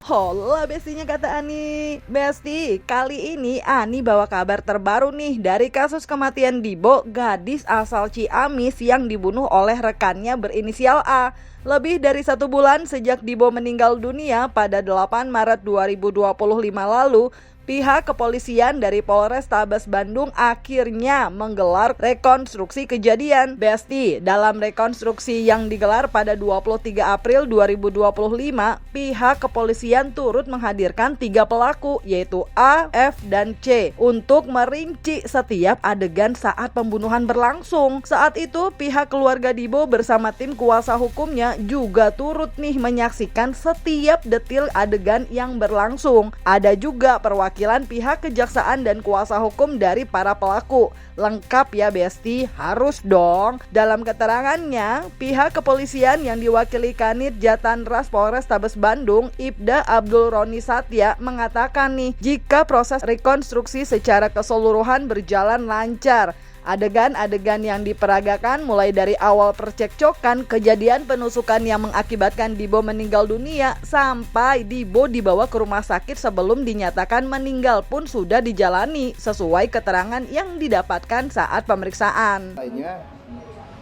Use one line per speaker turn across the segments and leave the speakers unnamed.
Hola bestinya kata Ani. Besti, kali ini Ani bawa kabar terbaru nih dari kasus kematian Dibo, gadis asal Ciamis yang dibunuh oleh rekannya berinisial A. Lebih dari 1 bulan sejak Dibo meninggal dunia pada 8 Maret 2025 lalu, pihak kepolisian dari Polrestabes Bandung akhirnya menggelar rekonstruksi kejadian. Besti, dalam rekonstruksi yang digelar pada 23 April 2025, pihak kepolisian turut menghadirkan 3 pelaku yaitu A, F, dan C untuk merinci setiap adegan saat pembunuhan berlangsung. Saat itu pihak keluarga Dibo bersama tim kuasa hukumnya juga turut nih menyaksikan setiap detil adegan yang berlangsung. Ada juga perwakilan pihak kejaksaan dan kuasa hukum dari para pelaku. Lengkap ya Besti, harus dong. Dalam keterangannya, pihak kepolisian yang diwakili Kanit Jatanras Polrestabes Bandung, Ibda Abdul Roni Satya, mengatakan nih, jika proses rekonstruksi secara keseluruhan berjalan lancar, adegan-adegan yang diperagakan mulai dari awal percekcokan, kejadian penusukan yang mengakibatkan Dibo meninggal dunia, sampai Dibo dibawa ke rumah sakit sebelum dinyatakan meninggal pun sudah dijalani sesuai keterangan yang didapatkan saat pemeriksaan.
Lainnya,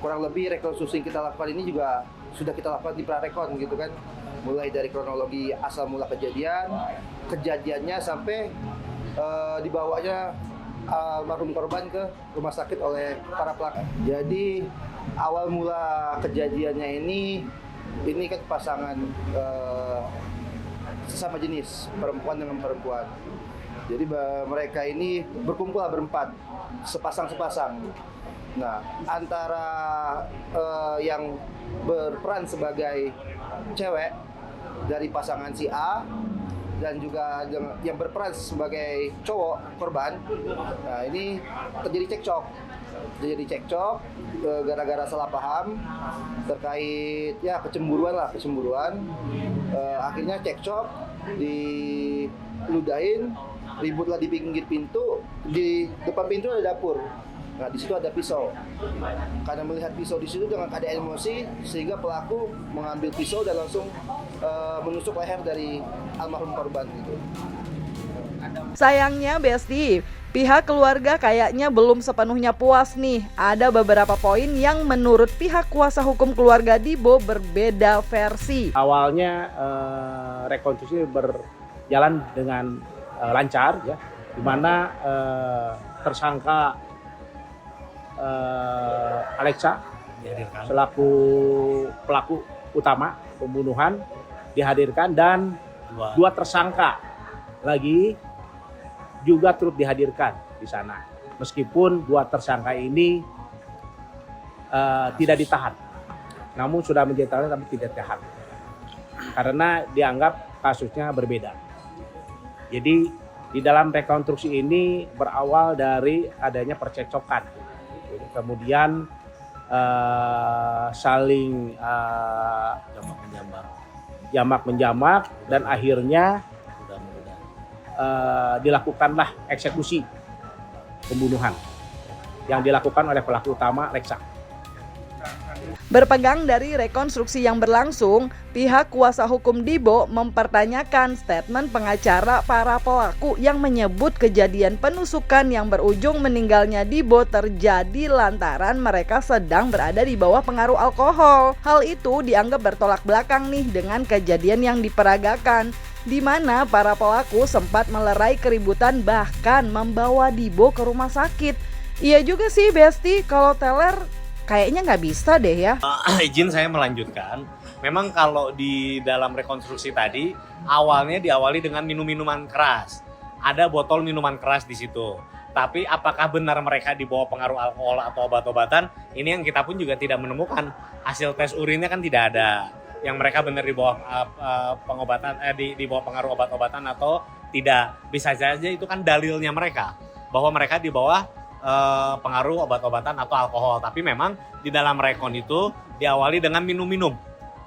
kurang lebih rekonstruksi yang kita lakukan ini juga sudah kita lakukan di prarekon gitu kan, mulai dari kronologi asal mula kejadiannya sampai dibawanya almarhum korban ke rumah sakit oleh para pelaku. Jadi awal mula kejadiannya ini kan pasangan sesama jenis, perempuan dengan perempuan. Jadi mereka ini berkumpul berempat, sepasang. Nah, antara yang berperan sebagai cewek dari pasangan si A dan juga yang berperan sebagai cowok korban, nah ini terjadi cekcok gara-gara salah paham terkait ya kecemburuan. Akhirnya cekcok, diludahin, ributlah di pinggir pintu. Di depan pintu ada dapur. Nah, di situ ada pisau. Karena melihat pisau di situ dengan keadaan emosi, sehingga pelaku mengambil pisau dan langsung menusuk leher dari almarhum korban gitu.
Sayangnya Besti, pihak keluarga kayaknya belum sepenuhnya puas nih. Ada beberapa poin yang menurut pihak kuasa hukum keluarga Dibo berbeda versi.
Awalnya rekonstruksi berjalan dengan lancar ya, di mana tersangka Alexa selaku pelaku utama pembunuhan dihadirkan, dan dua tersangka lagi juga turut dihadirkan di sana. Meskipun dua tersangka ini tidak ditahan, namun sudah menjadi tahanan tapi tidak ditahan karena dianggap kasusnya berbeda. Jadi di dalam rekonstruksi ini berawal dari adanya percekcokan, kemudian saling jamak menjamak, dan akhirnya dilakukanlah eksekusi pembunuhan yang dilakukan oleh pelaku utama Alexa.
Berpegang dari rekonstruksi yang berlangsung, pihak kuasa hukum Dibo mempertanyakan statement pengacara para pelaku yang menyebut kejadian penusukan yang berujung meninggalnya Dibo terjadi lantaran mereka sedang berada di bawah pengaruh alkohol. Hal itu dianggap bertolak belakang nih dengan kejadian yang diperagakan, di mana para pelaku sempat melerai keributan bahkan membawa Dibo ke rumah sakit. Iya juga sih Besti, kalau teler kayaknya nggak bisa deh ya.
Izin saya melanjutkan. Memang kalau di dalam rekonstruksi tadi awalnya diawali dengan minuman keras. Ada botol minuman keras di situ. Tapi apakah benar mereka di bawah pengaruh alkohol atau obat-obatan? Ini yang kita pun juga tidak menemukan. Hasil tes urinnya kan tidak ada. Yang mereka benar di bawah pengobatan, di bawah pengaruh obat-obatan atau tidak. Bisa saja itu kan dalilnya mereka bahwa mereka di bawah pengaruh obat-obatan atau alkohol, tapi memang di dalam rekon itu diawali dengan minum-minum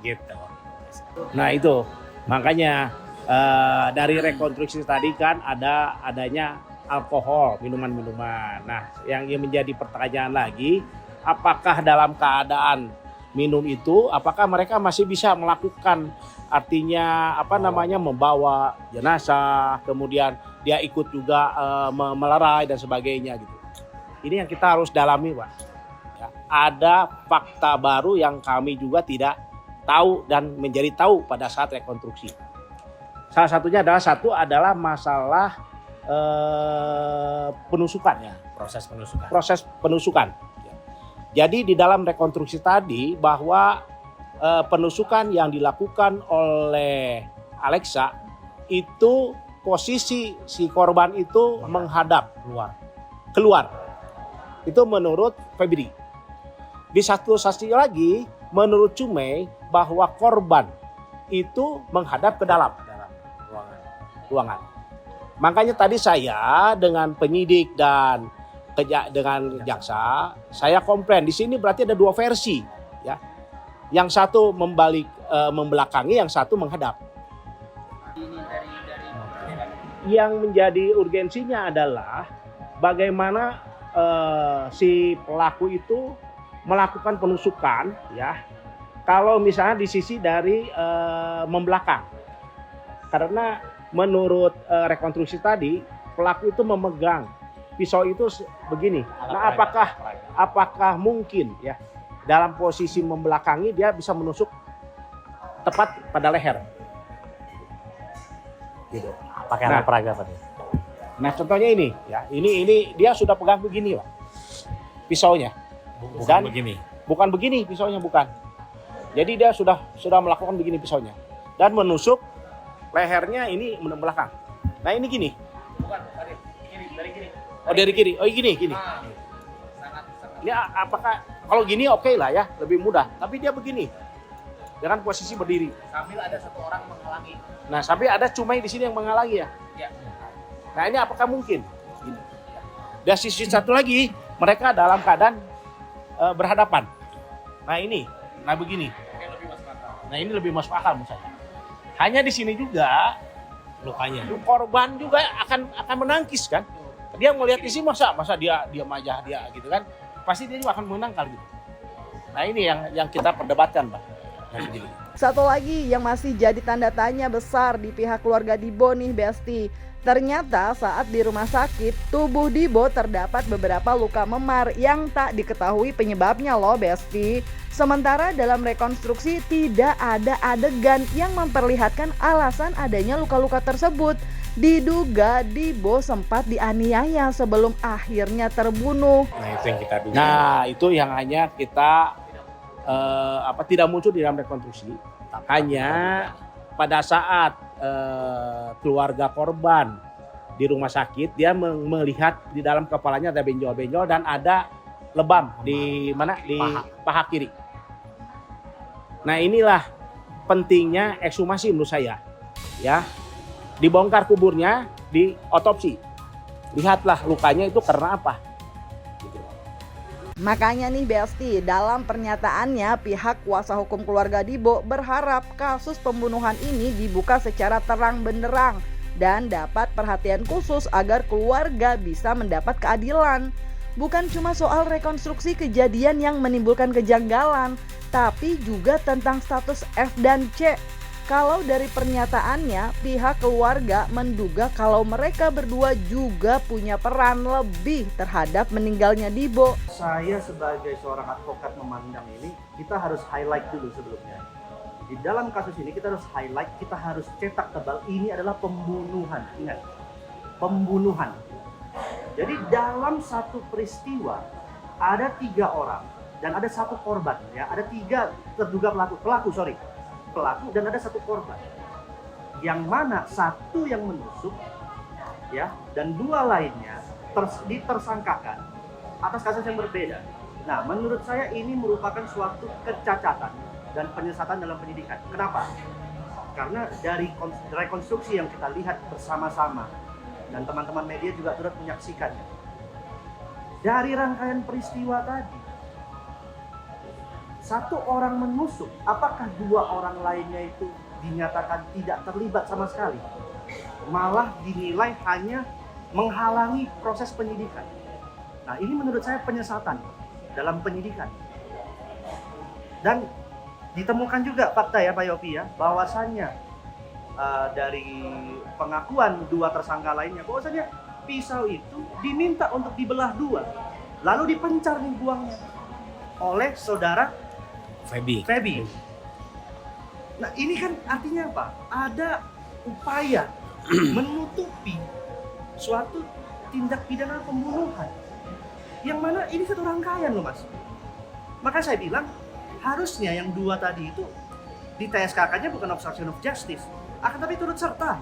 gitu.
Nah itu makanya dari rekonstruksi tadi kan adanya alkohol, minuman-minuman. Nah yang menjadi pertanyaan lagi, apakah dalam keadaan minum itu, apakah mereka masih bisa melakukan, artinya membawa jenazah, kemudian dia ikut juga melerai dan sebagainya gitu. Ini yang kita harus dalami, Pak. Ya, ada fakta baru yang kami juga tidak tahu dan menjadi tahu pada saat rekonstruksi. Salah satunya adalah masalah penusukan ya. Proses penusukan. Jadi di dalam rekonstruksi tadi bahwa penusukan yang dilakukan oleh Alexa itu posisi si korban itu menghadap keluar. Itu menurut Febri. Di satu sisi lagi menurut Cumei bahwa korban itu menghadap ke dalam ruangan. Makanya tadi saya dengan penyidik dan dengan jaksa, saya komplain di sini berarti ada dua versi, ya. Yang satu membelakangi, yang satu menghadap. Yang menjadi urgensinya adalah bagaimana si pelaku itu melakukan penusukan, ya. Kalau misalnya di sisi dari membelakang, karena menurut rekonstruksi tadi pelaku itu memegang pisau itu begini. Nah, apakah mungkin ya dalam posisi membelakangi dia bisa menusuk tepat pada leher? Gitu.
Pakai alat peraga Pak.
Nah, contohnya ini ya. Ini dia sudah pegang begini, Pak. Pisaunya. Bukan begini pisaunya, bukan. Jadi dia sudah melakukan begini pisaunya dan menusuk lehernya ini belakang. Nah, ini gini. Bukan, dari kiri. Oh, dari kiri. Oh, gini. Ini apakah kalau gini oke lah ya, lebih mudah. Tapi dia begini. Dengan posisi berdiri.
Sambil ada satu orang menghalangi.
Nah, sampai ada Cumei di sini yang menghalangi ya.
Ya.
Nah, ini apakah mungkin? Gini. Dan sisi satu lagi, mereka dalam keadaan berhadapan. Nah, begini. Nah, ini lebih masuk akal menurut saya. Hanya di sini juga
Lukanya.
korban juga akan menangkis kan. Dia melihat di sini masa dia diam aja dia gitu kan. Pasti dia juga akan menangkal gitu. Nah, ini yang kita perdebatkan, Pak.
Satu lagi yang masih jadi tanda tanya besar di pihak keluarga Dibo nih, Besti. Ternyata saat di rumah sakit, tubuh Dibo terdapat beberapa luka memar yang tak diketahui penyebabnya loh, Besti. Sementara dalam rekonstruksi tidak ada adegan yang memperlihatkan alasan adanya luka-luka tersebut. Diduga Dibo sempat dianiaya sebelum akhirnya terbunuh.
Nah, itu yang kita duga.
Nah, itu yang hanya kita tidak muncul di dalam rekonstruksi. Hanya pada saat keluarga korban di rumah sakit, dia melihat di dalam kepalanya ada benjol-benjol dan ada lebam di paha kiri. Nah, inilah pentingnya ekshumasi menurut saya. Ya. Dibongkar kuburnya, diotopsi. Lihatlah lukanya itu karena apa.
Makanya nih Besti, dalam pernyataannya pihak kuasa hukum keluarga Dibo berharap kasus pembunuhan ini dibuka secara terang benderang dan dapat perhatian khusus agar keluarga bisa mendapat keadilan. Bukan cuma soal rekonstruksi kejadian yang menimbulkan kejanggalan, tapi juga tentang status F dan C. Kalau dari pernyataannya, pihak keluarga menduga kalau mereka berdua juga punya peran lebih terhadap meninggalnya Dibo.
Saya sebagai seorang advokat memandang ini, kita harus highlight dulu sebelumnya. Di dalam kasus ini kita harus highlight, kita harus cetak tebal, ini adalah pembunuhan. Ingat, pembunuhan. Jadi dalam satu peristiwa, ada 3 orang dan ada 1 korban. Ya, ada 3 terduga pelaku dan ada 1 korban, yang mana 1 yang menusuk ya dan 2 lainnya ditersangkakan atas kasus yang berbeda. Nah, menurut saya ini merupakan suatu kecacatan dan penyesatan dalam penyidikan. Kenapa? Karena dari rekonstruksi yang kita lihat bersama-sama dan teman-teman media juga turut menyaksikannya, dari rangkaian peristiwa tadi 1 orang menusuk, apakah 2 orang lainnya itu dinyatakan tidak terlibat sama sekali? Malah dinilai hanya menghalangi proses penyidikan. Nah, ini menurut saya penyesatan dalam penyidikan. Dan ditemukan juga fakta ya Pak Yopi ya, bahwasannya dari pengakuan dua tersangka lainnya, bahwasannya pisau itu diminta untuk dibelah dua, lalu dipencar nih buangnya oleh saudara
Feby.
Nah ini kan artinya apa? Ada upaya menutupi suatu tindak pidana pembunuhan, yang mana ini satu rangkaian loh Mas. Maka saya bilang harusnya yang dua tadi itu di TSK-nya bukan obstruction of justice, akan tapi turut serta.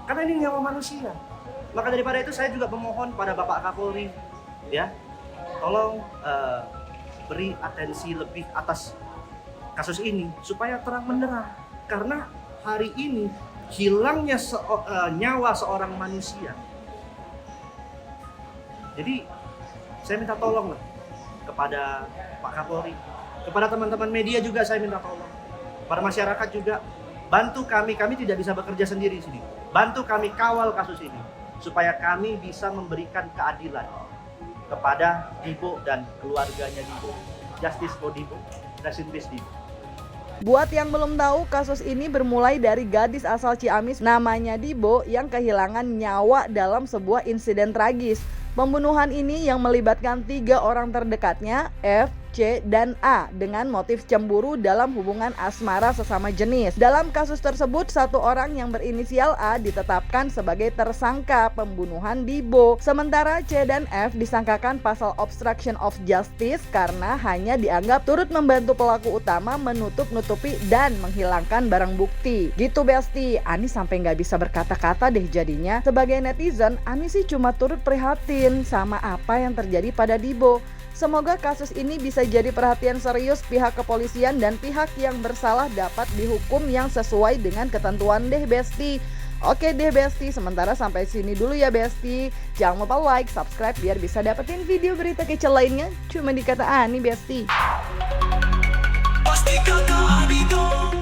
Karena ini nyawa manusia. Maka daripada itu saya juga memohon pada Bapak Kapolri, ya, tolong beri atensi lebih atas kasus ini supaya terang benderang. Karena hari ini hilangnya nyawa seorang manusia. Jadi saya minta tolong lah kepada Pak Kapolri, kepada teman-teman media juga saya minta tolong, pada masyarakat juga, bantu kami tidak bisa bekerja sendiri di sini. Bantu kami kawal kasus ini supaya kami bisa memberikan keadilan kepada Dibo dan keluarganya Dibo. Justice for Dibo, rest in peace Dibo.
Buat yang belum tahu, kasus ini bermulai dari gadis asal Ciamis namanya Dibo yang kehilangan nyawa dalam sebuah insiden tragis. Pembunuhan ini yang melibatkan 3 orang terdekatnya, F, C, dan A, dengan motif cemburu dalam hubungan asmara sesama jenis. Dalam kasus tersebut, 1 orang yang berinisial A ditetapkan sebagai tersangka pembunuhan Dibo. Sementara C dan F disangkakan pasal obstruction of justice karena hanya dianggap turut membantu pelaku utama menutup-nutupi dan menghilangkan barang bukti. Gitu Besti, Ani sampai nggak bisa berkata-kata deh jadinya. Sebagai netizen, Ani sih cuma turut prihatin sama apa yang terjadi pada Dibo. Semoga kasus ini bisa jadi perhatian serius pihak kepolisian dan pihak yang bersalah dapat dihukum yang sesuai dengan ketentuan deh Besti. Oke deh Besti, sementara sampai sini dulu ya Besti. Jangan lupa like, subscribe biar bisa dapetin video berita kece lainnya cuma di Kata Ani Besti.
Pasti Kata Ani dong.